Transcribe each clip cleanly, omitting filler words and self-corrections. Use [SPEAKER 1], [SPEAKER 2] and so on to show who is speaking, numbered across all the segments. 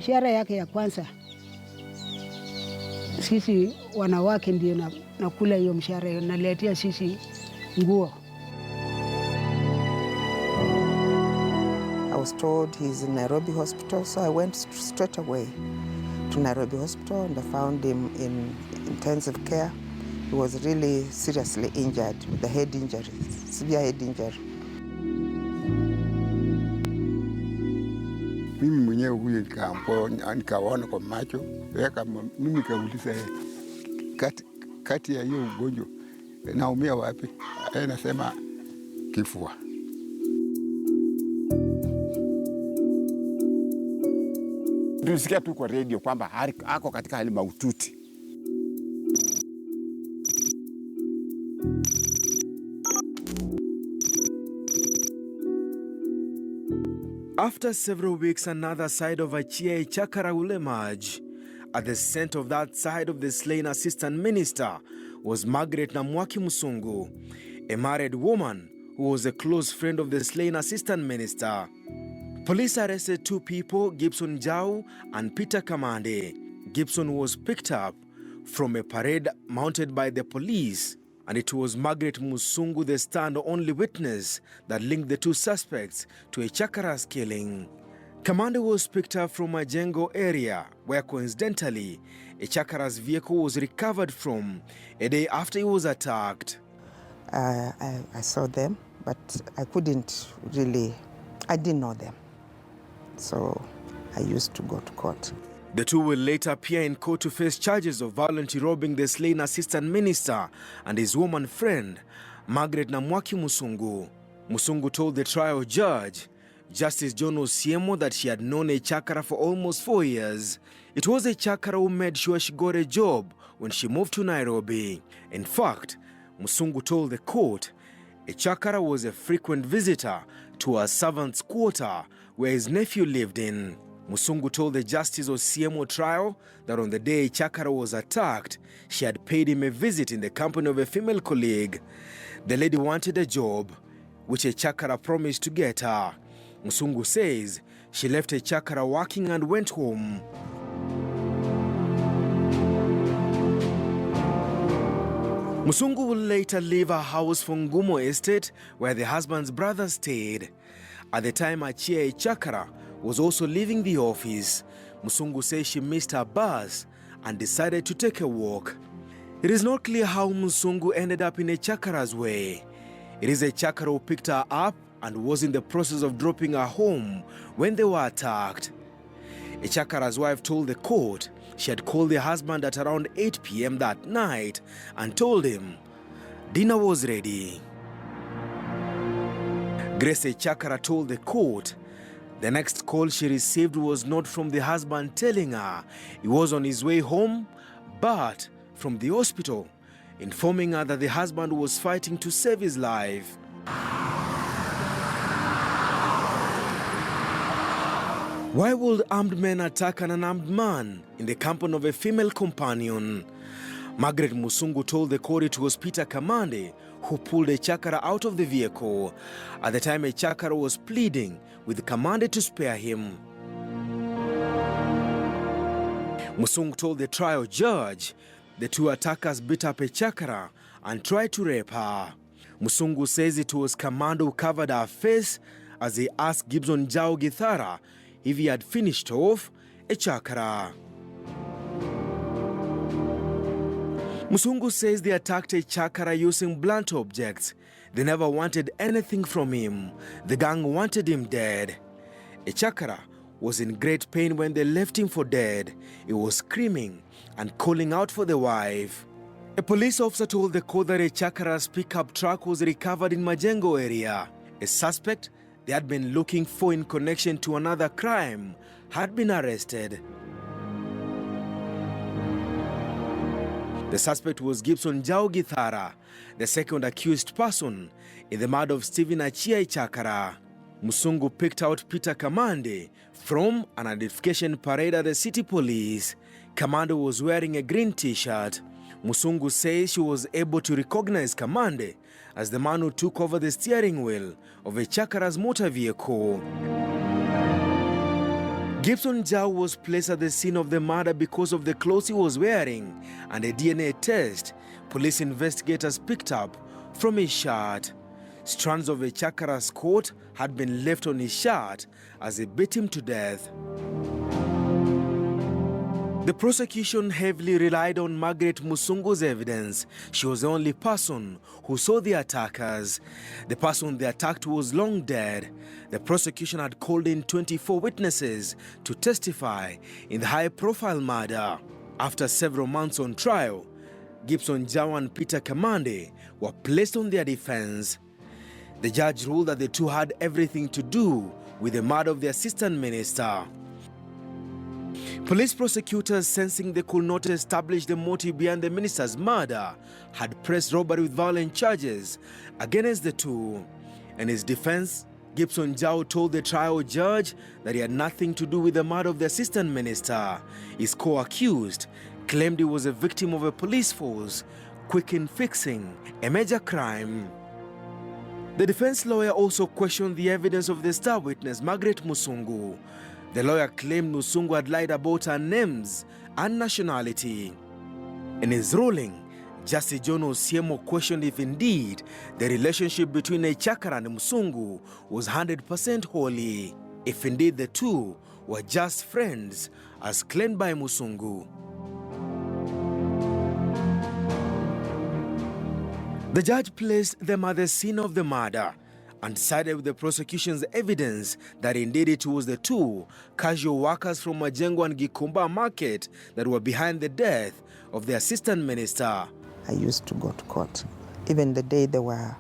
[SPEAKER 1] Mshahara yake ya kwanza, sisi wanawake ndio nakula hiyo mshahara, naletea sisi nguo.
[SPEAKER 2] I was told he's in Nairobi hospital, so I went straight away to Nairobi hospital and I found him in intensive care. He was really seriously injured with a head injury, severe head injury.
[SPEAKER 3] Mimi mwenyewe huyo nikaona kwa macho, mimi nikauliza kati ya hiyo ugonjwa naumia wapi? Nasema kifua.
[SPEAKER 4] Tulisikia tu kwa radio kwamba ako katika hali mahututi.
[SPEAKER 5] After several weeks, another side of Achia Chakara will emerge. At the center of that side of the slain assistant minister was Margaret Namwaki Musungu, a married woman who was a close friend of the slain assistant minister. Police arrested two people, Gibson Jau and Peter Kamande. Gibson was picked up from a parade mounted by the police, and it was Margaret Musungu, the stand-only witness, that linked the two suspects to a Chakara's killing. Kamande was picked up from a Majengo area, where coincidentally, a Chakara's vehicle was recovered from a day after he was attacked.
[SPEAKER 2] I saw them, but I didn't know them. So I used to go to court.
[SPEAKER 5] The two will later appear in court to face charges of violently robbing the slain assistant minister and his woman friend, Margaret Namwaki Musungu. Musungu told the trial judge, Justice John Osiemo, that she had known a Chakara for almost 4 years. It was a Chakara who made sure she got a job when she moved to Nairobi. In fact, Musungu told the court a Chakara was a frequent visitor to her servant's quarter where his nephew lived in. Musungu told the Justice Osiemo trial that on the day Chakara was attacked, she had paid him a visit in the company of a female colleague. The lady wanted a job, which a Chakara promised to get her. Musungu says she left a Chakara working and went home. Musungu will later leave her house for Ngumo Estate, where the husband's brother stayed. At the time, Achia Chakara was also leaving the office. Musungu says she missed her bus and decided to take a walk. It is not clear how Musungu ended up in a Chakara's way. It is a Chakara who picked her up and was in the process of dropping her home when they were attacked. A Chakara's wife told the court she had called the husband at around 8 p.m. that night and told him dinner was ready. Grace Chakara told the court the next call she received was not from the husband telling her he was on his way home, but from the hospital, informing her that the husband was fighting to save his life. Why would armed men attack an unarmed man in the company of a female companion? Margaret Musungu told the court it was Peter Kamande who pulled a Chakara out of the vehicle. At the time, a Chakara was pleading with Kamande to spare him. Musungu told the trial judge the two attackers beat up a Chakara and tried to rape her. Musungu says it was Kamande who covered her face as he asked Gibson Jao Githara if he had finished off a Chakara. Musungu says they attacked a Chakara using blunt objects. They never wanted anything from him. The gang wanted him dead. A Chakara was in great pain when they left him for dead. He was screaming and calling out for the wife. A police officer told the court that a Chakara's pickup truck was recovered in Majengo area. A suspect they had been looking for in connection to another crime had been arrested. The suspect was Gibson Jao Githara, the second accused person in the murder of Stephen Achia Chakara. Musungu picked out Peter Kamande from an identification parade at the city police. Kamande was wearing a green t-shirt. Musungu says she was able to recognize Kamande as the man who took over the steering wheel of a Chakara's motor vehicle. Gibson Jau was placed at the scene of the murder because of the clothes he was wearing and a DNA test police investigators picked up from his shirt. Strands of a chakara's coat had been left on his shirt as he beat him to death. The prosecution heavily relied on Margaret Musungu's evidence. She was the only person who saw the attackers. The person they attacked was long dead. The prosecution had called in 24 witnesses to testify in the high-profile murder. After several months on trial, Gibson Jau and Peter Kamande were placed on their defense. The judge ruled that the two had everything to do with the murder of the assistant minister. Police prosecutors, sensing they could not establish the motive behind the minister's murder, had pressed robbery with violent charges against the two. In his defense, Gibson Jau told the trial judge that he had nothing to do with the murder of the assistant minister. His co-accused claimed he was a victim of a police force quick in fixing a major crime. The defense lawyer also questioned the evidence of the star witness, Margaret Musungu. The lawyer claimed Musungu had lied about her names and nationality. In his ruling, Justice John Osiemo questioned if indeed the relationship between Echakara and Musungu was 100% holy, if indeed the two were just friends as claimed by Musungu. The judge placed them at the scene of the murder and sided with the prosecution's evidence that indeed it was the two casual workers from Majengo and Gikomba market that were behind the death of the assistant minister.
[SPEAKER 2] I used to go to court. Even the day they were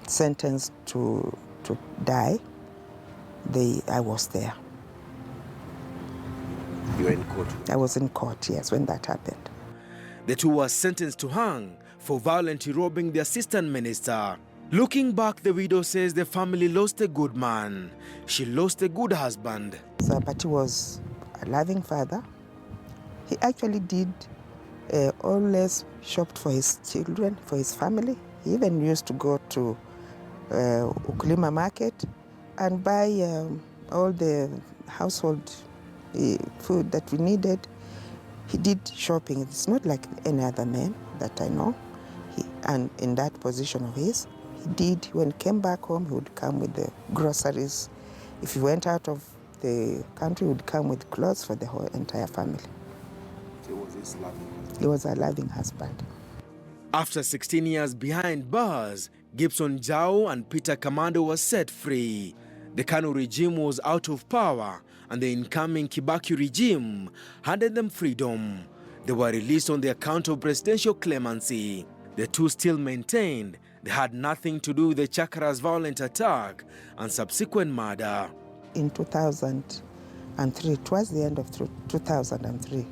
[SPEAKER 2] sentenced to die, I was there.
[SPEAKER 5] You were in court?
[SPEAKER 2] I was in court, yes, when that happened.
[SPEAKER 5] The two were sentenced to hang for violently robbing the assistant minister. Looking back, the widow says the family lost a good man. She lost a good husband.
[SPEAKER 2] But he was a loving father. He actually did always shopped for his children, for his family. He even used to go to Ukulima market and buy all the household food that we needed. He did shopping. It's not like any other man that I know. And in that position of his, he did. When he came back home, he would come with the groceries. If he went out of the country, he would come with clothes for the whole entire family.
[SPEAKER 4] He was his loving husband.
[SPEAKER 2] He was a loving husband.
[SPEAKER 5] After 16 years behind bars, Gibson Jau and Peter Kamande were set free. The Kanu regime was out of power, and the incoming Kibaki regime handed them freedom. They were released on the account of presidential clemency. The two still maintained they had nothing to do with the Chakara's violent attack and subsequent murder.
[SPEAKER 2] In 2003, towards the end of 2003,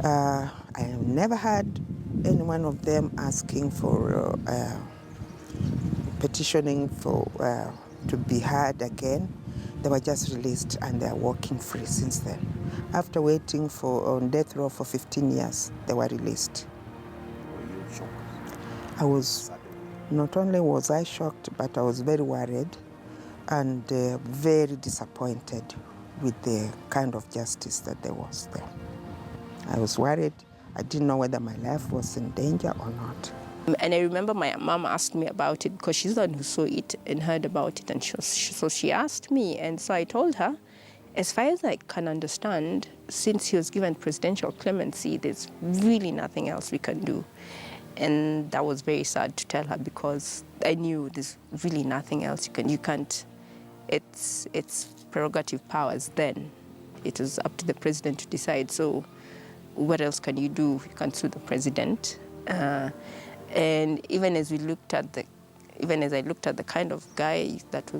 [SPEAKER 2] I have never had any one of them asking for petitioning for to be heard again. They were just released and they are walking free since then. After waiting on death row for 15 years, they were released.
[SPEAKER 4] Were you shocked?
[SPEAKER 2] I was, not only was I shocked, but I was very worried and very disappointed with the kind of justice that there was there. I was worried. I didn't know whether my life was in danger or not.
[SPEAKER 6] And I remember my mom asked me about it because she's the one who saw it and heard about it. And so she asked me, and so I told her, as far as I can understand, since he was given presidential clemency, there's really nothing else we can do. And that was very sad to tell her because I knew there's really nothing else you can't, it's prerogative powers then. It was up to the president to decide. So what else can you do? You can't sue the president. And even as I looked at the kind of guy that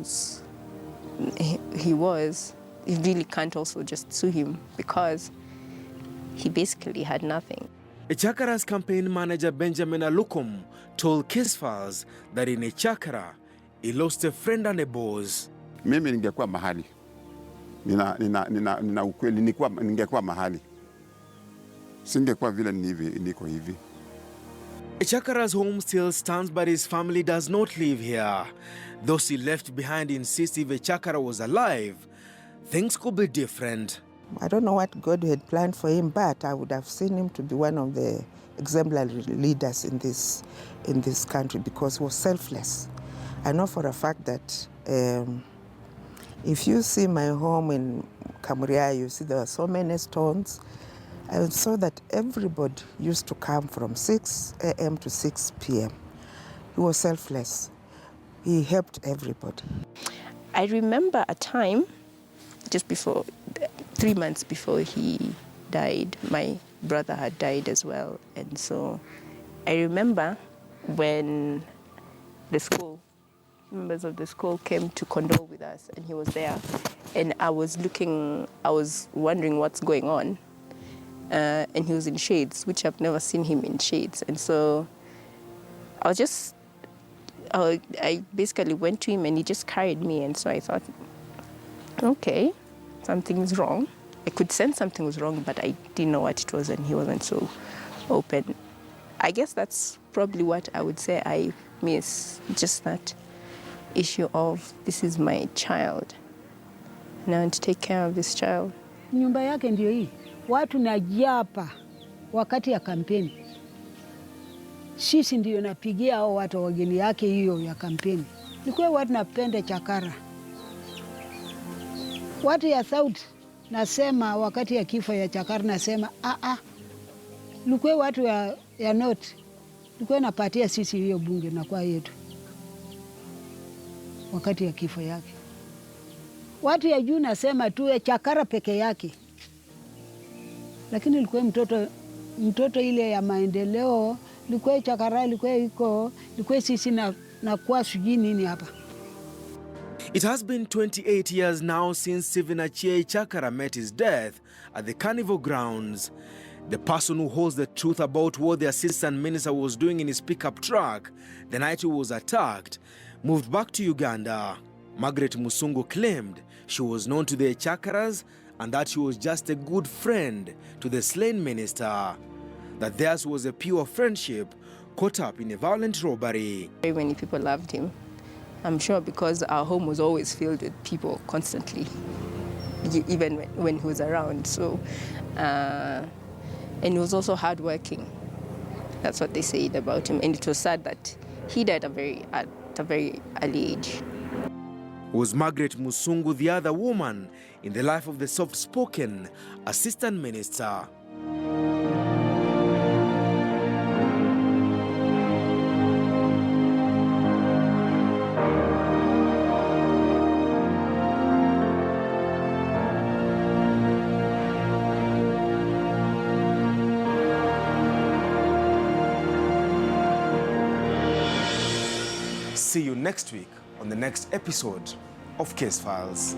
[SPEAKER 6] he was, you really can't also just sue him because he basically had nothing.
[SPEAKER 5] Echakara's campaign manager Benjamin Alukom told Case Files that in Echakara, he lost a friend and a boss.
[SPEAKER 4] Mimi ningekuwa mahali. Nina ukweli ningekuwa mahali. Singekuwa vile niko hivi.
[SPEAKER 5] Echakara's home still stands, but his family does not live here. Those he left behind insist if Echakara was alive, things could be different.
[SPEAKER 2] I don't know what God had planned for him, but I would have seen him to be one of the exemplary leaders in this country because he was selfless. I know for a fact that if you see my home in Kamuria, you see there are so many stones. I saw that everybody used to come from 6 a.m. to 6 p.m. He was selfless. He helped everybody.
[SPEAKER 6] I remember a time, just before, 3 months before he died, my brother had died as well. And so I remember when the school, members of the school came to condole with us and he was there. And I was wondering what's going on. And he was in shades, which I've never seen him in shades. And so I basically went to him and he just carried me. And so I thought, okay, something's wrong. I could sense something was wrong, but I didn't know what it was, and he wasn't so open. I guess that's probably what I would say I miss, just that issue of this is my child. And I want to take care of this child.
[SPEAKER 1] Nyumba yake ndio hii. Watu najapa wakati ya kampeni. Sisi ndio napigia hao watu wageni yake hiyo ya kampeni. Nikuwe watu napenda chakara. Watu ya South nasema wakati ya kifo ya chakara nasema nikuwe watu ya North. Nikuwe napatia sisi hiyo bunge na kwa yetu. Wakati ya kifo yake. Watu ya juu nasema tu ya chakara peke yake. Lakini ilikuwa mtoto ile ya maendeleo, ilikuwa chakara, ilikuwa sisi na kwa sijui nini hapa.
[SPEAKER 5] It has been 28 years now since Stephen Achieng Chakara met his death at the carnival grounds. The person who holds the truth about what the assistant minister was doing in his pickup truck the night he was attacked moved back to Uganda. Margaret Musungu claimed she was known to the Chakaras and that she was just a good friend to the slain minister. That theirs was a pure friendship caught up in a violent robbery.
[SPEAKER 6] Very many people loved him. I'm sure because our home was always filled with people constantly, even when he was around. So, and he was also hardworking. That's what they said about him. And it was sad that he died at a very early age.
[SPEAKER 5] Was Margaret Musungu the other woman in the life of the soft-spoken assistant minister? See you next week on the next episode of Case Files.